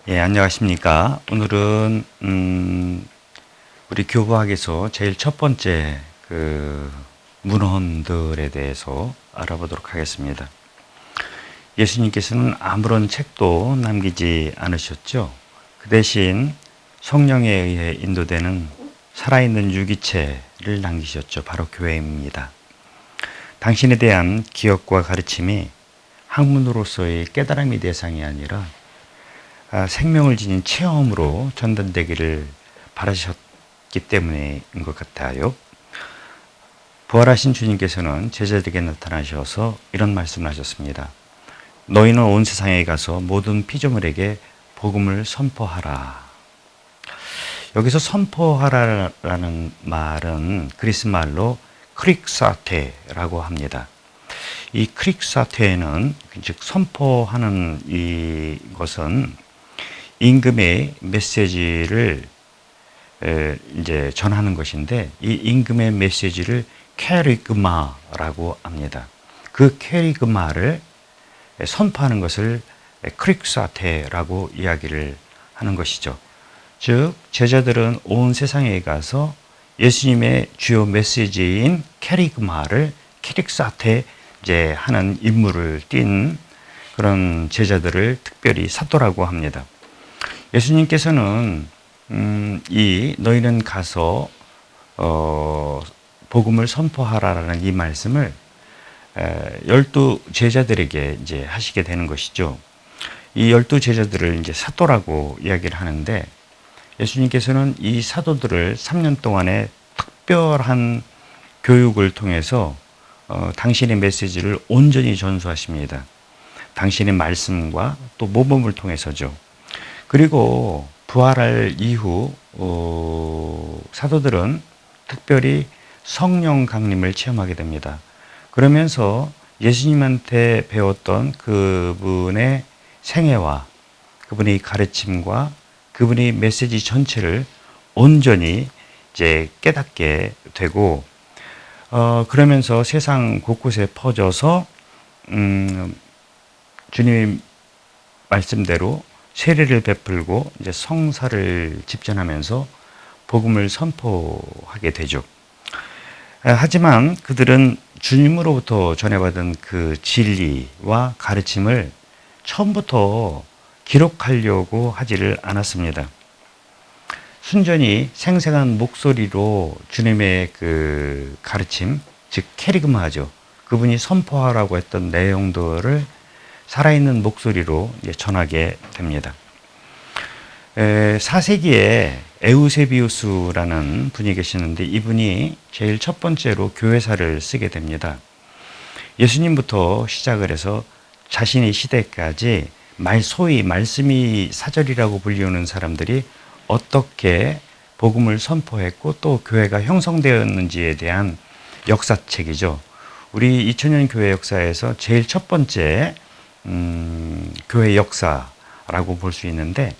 예, 안녕하십니까. 오늘은, 우리 교부학에서 제일 첫 번째 문헌들에 대해서 알아보도록 하겠습니다. 예수님께서는 아무런 책도 남기지 않으셨죠. 그 대신 성령에 의해 인도되는 살아있는 유기체를 남기셨죠. 바로 교회입니다. 당신에 대한 기억과 가르침이 학문으로서의 깨달음의 대상이 아니라 생명을 지닌 체험으로 전달되기를 바라셨기 때문인 것 같아요. 부활하신 주님께서는 제자들에게 나타나셔서 이런 말씀을 하셨습니다. 너희는 온 세상에 가서 모든 피조물에게 복음을 선포하라. 여기서 선포하라라는 말은 그리스 말로 크릭사테라고 합니다. 이 크릭사테는 즉 선포하는 이것은 임금의 메시지를 이제 전하는 것인데, 이 임금의 메시지를 캐리그마라고 합니다. 그 캐리그마를 선포하는 것을 크릭사테라고 이야기를 하는 것이죠. 즉 제자들은 온 세상에 가서 예수님의 주요 메시지인 캐리그마를 크릭사테 이제 하는 임무를 띈 그런 제자들을 특별히 사도라고 합니다. 예수님께서는 너희는 가서 복음을 선포하라라는 이 말씀을 12 제자들에게 이제 하시게 되는 것이죠. 이 12 제자들을 이제 사도라고 이야기를 하는데, 예수님께서는 이 사도들을 3년 동안의 특별한 교육을 통해서 당신의 메시지를 온전히 전수하십니다. 당신의 말씀과 또 모범을 통해서죠. 그리고 부활할 이후 사도들은 특별히 성령 강림을 체험하게 됩니다. 그러면서 예수님한테 배웠던 그분의 생애와 그분의 가르침과 그분의 메시지 전체를 온전히 이제 깨닫게 되고, 그러면서 세상 곳곳에 퍼져서 주님 말씀대로 세례를 베풀고 이제 성사를 집전하면서 복음을 선포하게 되죠. 하지만 그들은 주님으로부터 전해받은 그 진리와 가르침을 처음부터 기록하려고 하지를 않았습니다. 순전히 생생한 목소리로 주님의 그 가르침, 즉 캐리그마죠. 그분이 선포하라고 했던 내용들을 살아있는 목소리로 전하게 됩니다. 4세기에 에우세비우스라는 분이 계시는데, 이분이 제일 첫 번째로 교회사를 쓰게 됩니다. 예수님부터 시작을 해서 자신의 시대까지 소위 말씀이 사절이라고 불리우는 사람들이 어떻게 복음을 선포했고 또 교회가 형성되었는지에 대한 역사책이죠. 우리 2000년 교회 역사에서 제일 첫 번째 교회 역사라고 볼 수 있는데,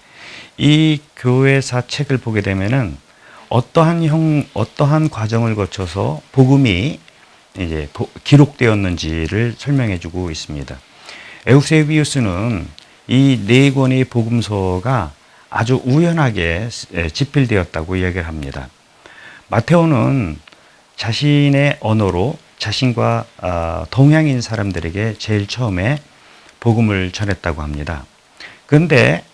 이 교회사 책을 보게 되면은 어떠한 과정을 거쳐서 복음이 이제 기록되었는지를 설명해 주고 있습니다. 에우세비우스는 이 4권의 복음서가 아주 우연하게 집필되었다고 이야기를 합니다. 마테오는 자신의 언어로 자신과 동양인 사람들에게 제일 처음에 복음을 전했다고 합니다. 그런데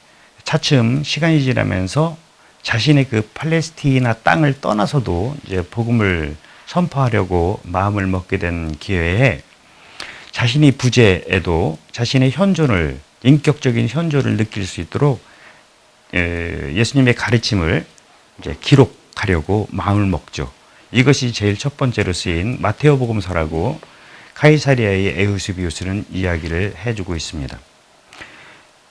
차츰 시간이 지나면서 자신의 그 팔레스티나 땅을 떠나서도 이제 복음을 선포하려고 마음을 먹게 된 기회에 자신이 부재에도 자신의 현존을, 인격적인 현존을 느낄 수 있도록 예수님의 가르침을 이제 기록하려고 마음을 먹죠. 이것이 제일 첫 번째로 쓰인 마테오 복음서라고 카이사리아의 에우세비우스는 이야기를 해주고 있습니다.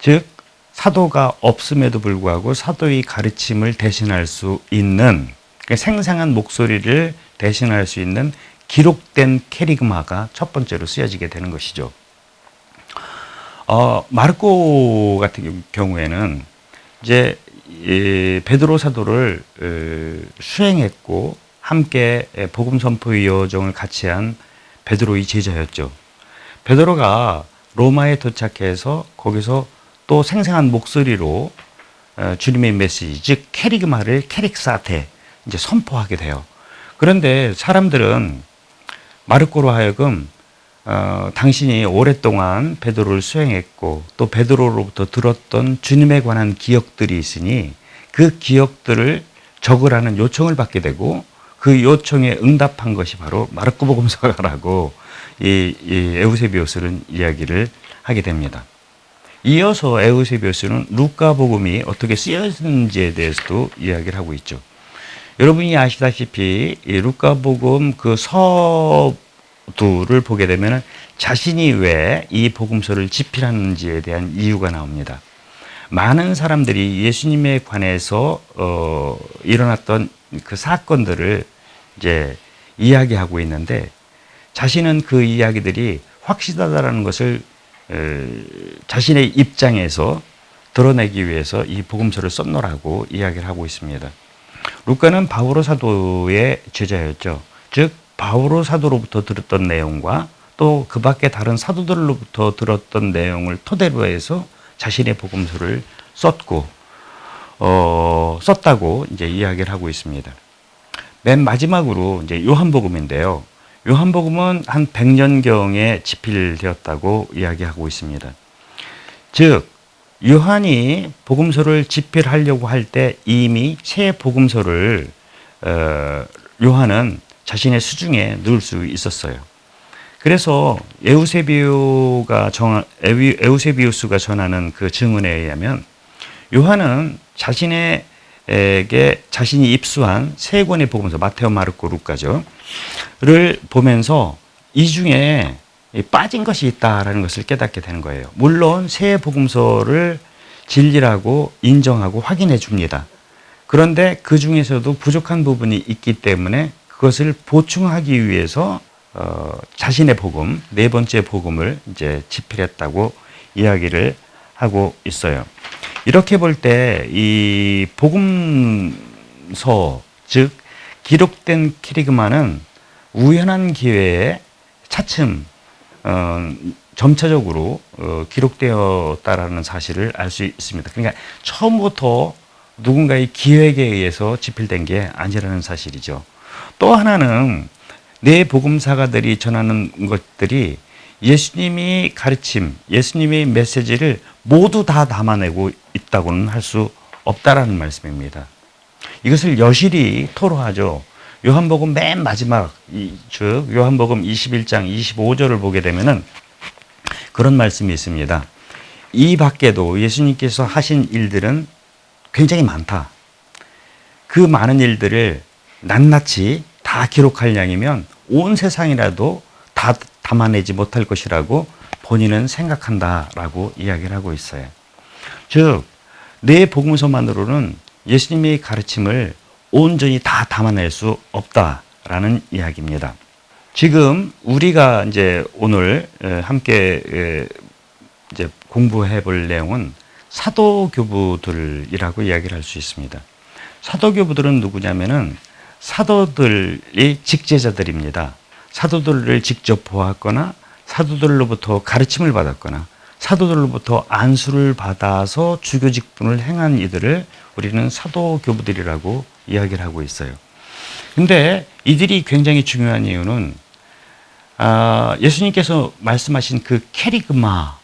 즉 사도가 없음에도 불구하고 사도의 가르침을 대신할 수 있는, 생생한 목소리를 대신할 수 있는 기록된 캐리그마가 첫 번째로 쓰여지게 되는 것이죠. 마르코 같은 경우에는 이제 베드로 사도를 수행했고 함께 복음 선포의 여정을 같이 한 베드로의 제자였죠. 베드로가 로마에 도착해서 거기서 또 생생한 목소리로 주님의 메시지, 즉 캐리그마를 캐릭사테 이제 선포하게 돼요. 그런데 사람들은 마르코로 하여금 당신이 오랫동안 베드로를 수행했고 또 베드로로부터 들었던 주님에 관한 기억들이 있으니 그 기억들을 적으라는 요청을 받게 되고 그 요청에 응답한 것이 바로 마르코 복음서가라고 이 에우세비우스는 이야기를 하게 됩니다. 이어서 에우세비우스는 루카 복음이 어떻게 쓰여졌는지에 대해서도 이야기를 하고 있죠. 여러분이 아시다시피 이 루카 복음 그 서두를 보게 되면 자신이 왜 이 복음서를 집필하는지에 대한 이유가 나옵니다. 많은 사람들이 예수님에 관해서 일어났던 그 사건들을 이제 이야기하고 있는데 자신은 그 이야기들이 확실하다라는 것을 자신의 입장에서 드러내기 위해서 이 복음서를 썼노라고 이야기를 하고 있습니다. 루카는 바오로 사도의 제자였죠. 즉 바오로 사도로부터 들었던 내용과 또 그 밖에 다른 사도들로부터 들었던 내용을 토대로 해서 자신의 복음서를 썼고 썼다고 이제 이야기를 하고 있습니다. 맨 마지막으로 이제 요한복음인데요. 요한복음은 한 100년경에 집필되었다고 이야기하고 있습니다. 즉 요한이 복음서를 집필하려고 할 때 이미 새 복음서를 요한은 자신의 수중에 넣을 수 있었어요. 그래서 에우세비우스가 전하는 그 증언에 의하면 요한은 자신이 입수한 세 권의 복음서 마테오, 마르코, 루카죠. 를 보면서 이 중에 빠진 것이 있다라는 것을 깨닫게 되는 거예요. 물론 새 복음서를 진리라고 인정하고 확인해 줍니다. 그런데 그 중에서도 부족한 부분이 있기 때문에 그것을 보충하기 위해서 자신의 복음, 네 번째 복음을 이제 집필했다고 이야기를 하고 있어요. 이렇게 볼 때 이 복음서, 즉 기록된 키리그마는 우연한 기회에 차츰 점차적으로 기록되었다라는 사실을 알 수 있습니다. 그러니까 처음부터 누군가의 기획에 의해서 집필된 게 아니라는 사실이죠. 또 하나는 네 복음사가들이 전하는 것들이 예수님이 가르침, 예수님의 메시지를 모두 다 담아내고 있다고는 할 수 없다라는 말씀입니다. 이것을 여실히 토로하죠. 요한복음 맨 마지막, 즉 요한복음 21장 25절을 보게 되면은 그런 말씀이 있습니다. 이 밖에도 예수님께서 하신 일들은 굉장히 많다. 그 많은 일들을 낱낱이 다 기록할 양이면 온 세상이라도 다 담아내지 못할 것이라고 본인은 생각한다라고 이야기를 하고 있어요. 즉, 네 복음서만으로는 예수님의 가르침을 온전히 다 담아낼 수 없다라는 이야기입니다. 지금 우리가 이제 오늘 함께 이제 공부해 볼 내용은 사도교부들이라고 이야기를 할 수 있습니다. 사도교부들은 누구냐면은 사도들이 직제자들입니다. 사도들을 직접 보았거나 사도들로부터 가르침을 받았거나 사도들로부터 안수를 받아서 주교 직분을 행한 이들을 우리는 사도교부들이라고 이야기를 하고 있어요. 근데 이들이 굉장히 중요한 이유는 예수님께서 말씀하신 그 캐리그마,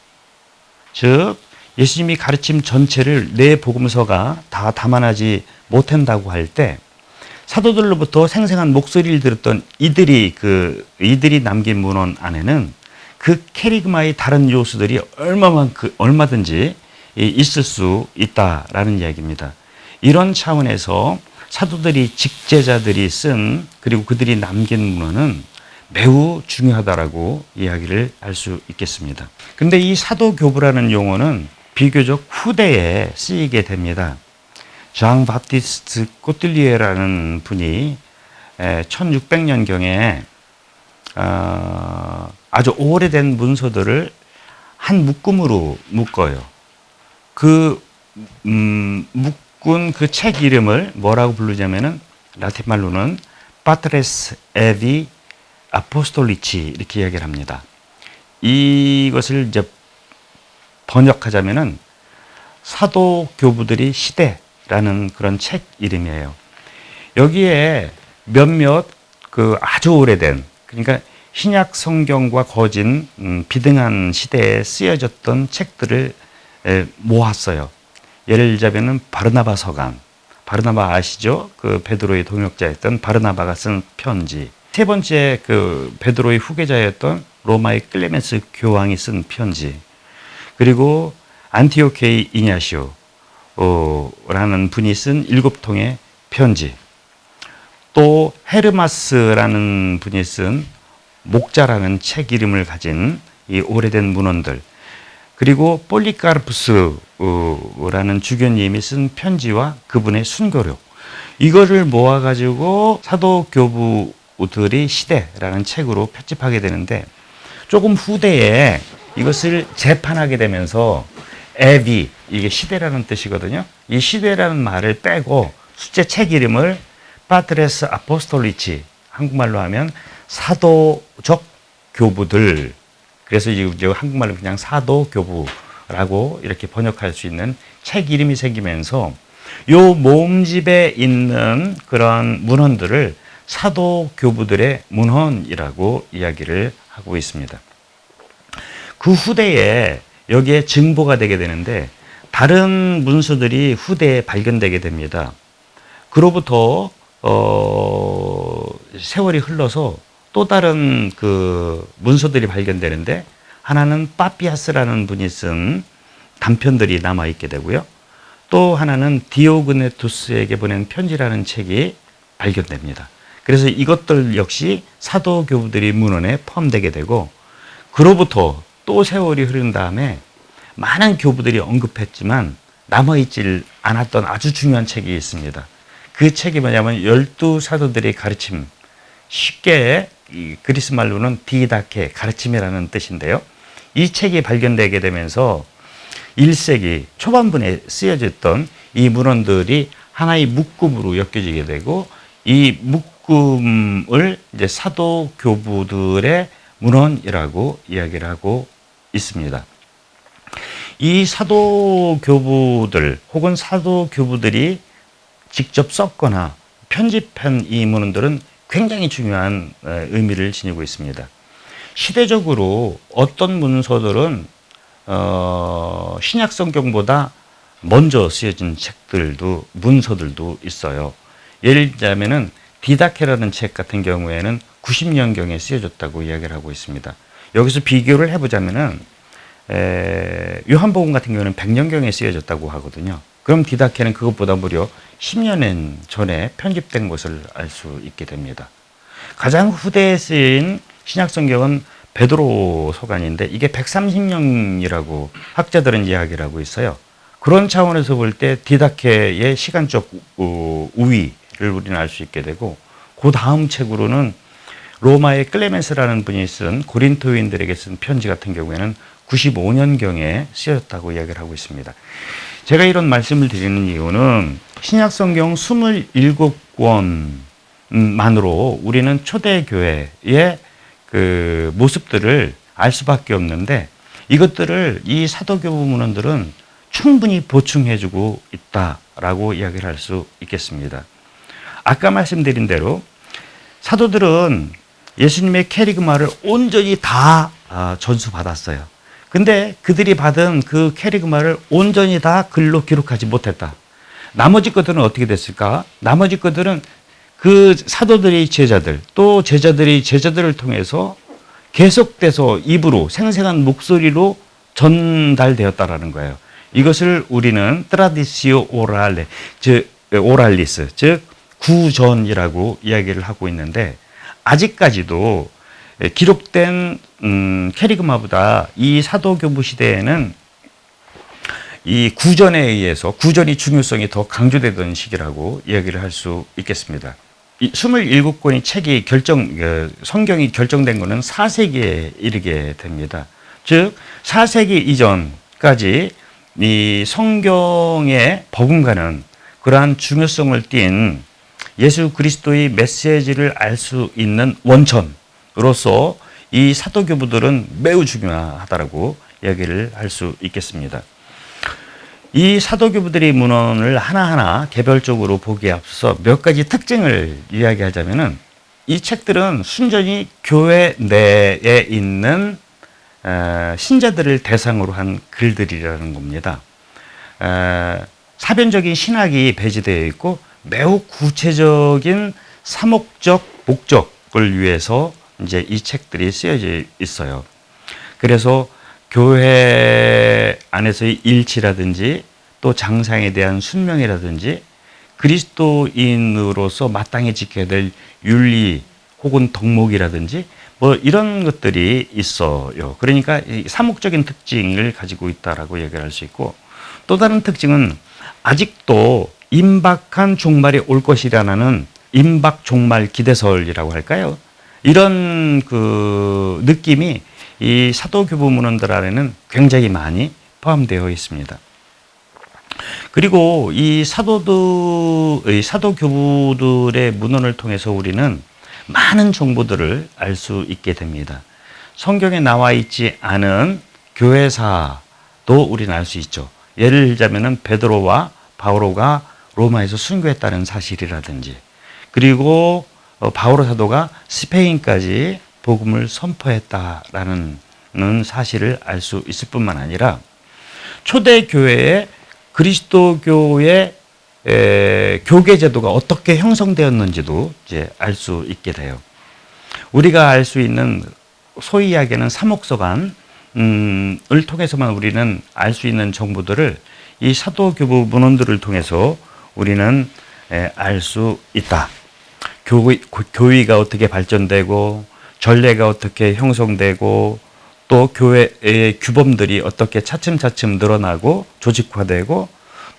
즉 예수님이 가르침 전체를 네 복음서가 다 담아내지 못한다고 할 때 사도들로부터 생생한 목소리를 들었던 이들이 남긴 문헌 안에는 그 캐리그마의 다른 요소들이 얼마든지 있을 수 있다라는 이야기입니다. 이런 차원에서 사도들이 직제자들이 쓴 그리고 그들이 남긴 문헌은 매우 중요하다라고 이야기를 할 수 있겠습니다. 근데 이 사도교부라는 용어는 비교적 후대에 쓰이게 됩니다. 장 바티스트 꼬틀리에라는 분이 1600년경에 아주 오래된 문서들을 한 묶음으로 묶어요. 묶은 그 책 이름을 뭐라고 부르냐면은 라틴 말로는 파트레스 에디 아포스톨리치 이렇게 이야기를 합니다. 이것을 이제 번역하자면은 사도교부들이 시대라는 그런 책 이름이에요. 여기에 몇몇 그 아주 오래된, 그러니까 신약 성경과 거진 비등한 시대에 쓰여졌던 책들을 모았어요. 예를 들자면은 바르나바 서간, 바르나바 아시죠? 그 베드로의 동역자였던 바르나바가 쓴 편지. 세 번째 그 베드로의 후계자였던 로마의 클레멘스 교황이 쓴 편지. 그리고 안티오케의 이냐시오라는 분이 쓴 7통의 편지. 또 헤르마스라는 분이 쓴 목자라는 책 이름을 가진 이 오래된 문헌들. 그리고 폴리카르푸스라는 주교님이 쓴 편지와 그분의 순교록. 이거를 모아가지고 사도교부들의 시대라는 책으로 편집하게 되는데, 조금 후대에 이것을 재판하게 되면서 에비, 이게 시대라는 뜻이거든요. 이 시대라는 말을 빼고 숫제 책 이름을 파트레스 아포스톨리치, 한국말로 하면 사도적 교부들. 그래서 이제 한국말로 그냥 사도교부라고 이렇게 번역할 수 있는 책 이름이 생기면서 요 모음집에 있는 그런 문헌들을 사도교부들의 문헌이라고 이야기를 하고 있습니다. 그 후대에 여기에 증보가 되게 되는데, 다른 문서들이 후대에 발견되게 됩니다. 그로부터 세월이 흘러서 또 다른 그 문서들이 발견되는데, 하나는 파피아스라는 분이 쓴 단편들이 남아 있게 되고요. 또 하나는 디오그네투스에게 보낸 편지라는 책이 발견됩니다. 그래서 이것들 역시 사도교부들의 문헌에 포함되게 되고, 그로부터 또 세월이 흐른 다음에 많은 교부들이 언급했지만 남아있질 않았던 아주 중요한 책이 있습니다. 그 책이 뭐냐면 12사도들의 가르침, 쉽게 그리스 말로는 디다케, 가르침이라는 뜻인데요. 이 책이 발견되게 되면서 1세기 초반분에 쓰여졌던 이 문헌들이 하나의 묶음으로 엮여지게 되고, 이 묶음을 이제 사도교부들의 문헌이라고 이야기를 하고 있습니다. 이 사도교부들 혹은 사도교부들이 직접 썼거나 편집한 이 문헌들은 굉장히 중요한 의미를 지니고 있습니다. 시대적으로 어떤 문서들은 신약 성경보다 먼저 쓰여진 책들도, 문서들도 있어요. 예를 들자면은 디다케라는 책 같은 경우에는 90년경에 쓰여졌다고 이야기를 하고 있습니다. 여기서 비교를 해보자면은 요한복음 같은 경우는 100년경에 쓰여졌다고 하거든요. 그럼 디다케는 그것보다 무려 10년 전에 편집된 것을 알 수 있게 됩니다. 가장 후대에 쓰인 신약성경은 베드로 서간인데 이게 130년이라고 학자들은 이야기를 하고 있어요. 그런 차원에서 볼 때 디다케의 시간적 우위를 우리는 알 수 있게 되고, 그 다음 책으로는 로마의 클레멘스라는 분이 쓴 고린토인들에게 쓴 편지 같은 경우에는 95년경에 쓰였다고 이야기를 하고 있습니다. 제가 이런 말씀을 드리는 이유는 신약성경 27권만으로 우리는 초대교회의 그 모습들을 알 수밖에 없는데, 이것들을 이 사도교부 문헌들은 충분히 보충해주고 있다라고 이야기를 할 수 있겠습니다. 아까 말씀드린 대로 사도들은 예수님의 캐리그마를 온전히 다 전수받았어요. 근데 그들이 받은 그 캐리그마를 온전히 다 글로 기록하지 못했다. 나머지 것들은 어떻게 됐을까? 나머지 것들은 그 사도들의 제자들, 또 제자들의 제자들을 통해서 계속돼서 입으로, 생생한 목소리로 전달되었다라는 거예요. 이것을 우리는 트라디시오 오랄레, 즉 오랄리스, 즉 구전이라고 이야기를 하고 있는데, 아직까지도 기록된 캐리그마보다 이 사도교부 시대에는 이 구전에 의해서 구전의 중요성이 더 강조되던 시기라고 이야기를 할 수 있겠습니다. 이 27권의 책이 성경이 결정된 것은 4세기에 이르게 됩니다. 즉 4세기 이전까지 이 성경에 버금가는 그러한 중요성을 띈 예수 그리스도의 메시지를 알 수 있는 원천으로서 이 사도교부들은 매우 중요하다고 이야기를 할 수 있겠습니다. 이 사도교부들의 문헌을 하나하나 개별적으로 보기에 앞서서 몇 가지 특징을 이야기하자면은 이 책들은 순전히 교회 내에 있는 신자들을 대상으로 한 글들이라는 겁니다. 사변적인 신학이 배제되어 있고 매우 구체적인 사목적 목적을 위해서 이제 이 책들이 쓰여져 있어요. 그래서 교회 안에서의 일치라든지 또 장상에 대한 순명이라든지 그리스도인으로서 마땅히 지켜야 될 윤리 혹은 덕목이라든지 뭐 이런 것들이 있어요. 그러니까 이 사목적인 특징을 가지고 있다라고 얘기할 수 있고, 또 다른 특징은 아직도 임박한 종말이 올 것이라는 임박 종말 기대설이라고 할까요? 이런 그 느낌이 이 사도교부 문헌들 안에는 굉장히 많이 포함되어 있습니다. 그리고 이 사도교부들의 문헌을 통해서 우리는 많은 정보들을 알 수 있게 됩니다. 성경에 나와 있지 않은 교회사도 우리는 알 수 있죠. 예를 들자면은 베드로와 바오로가 로마에서 순교했다는 사실이라든지, 그리고 바오로 사도가 스페인까지 복음을 선포했다라는 사실을 알 수 있을 뿐만 아니라 초대 교회의 그리스도교의 교계 제도가 어떻게 형성되었는지도 이제 알 수 있게 돼요. 우리가 알 수 있는 소위 이야기하는 사목서관을 통해서만 우리는 알 수 있는 정보들을 이 사도교부 문헌들을 통해서 우리는 알 수 있다. 교의가 어떻게 발전되고 전례가 어떻게 형성되고 또 교회의 규범들이 어떻게 차츰차츰 늘어나고 조직화되고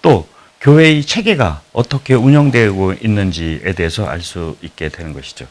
또 교회의 체계가 어떻게 운영되고 있는지에 대해서 알 수 있게 되는 것이죠.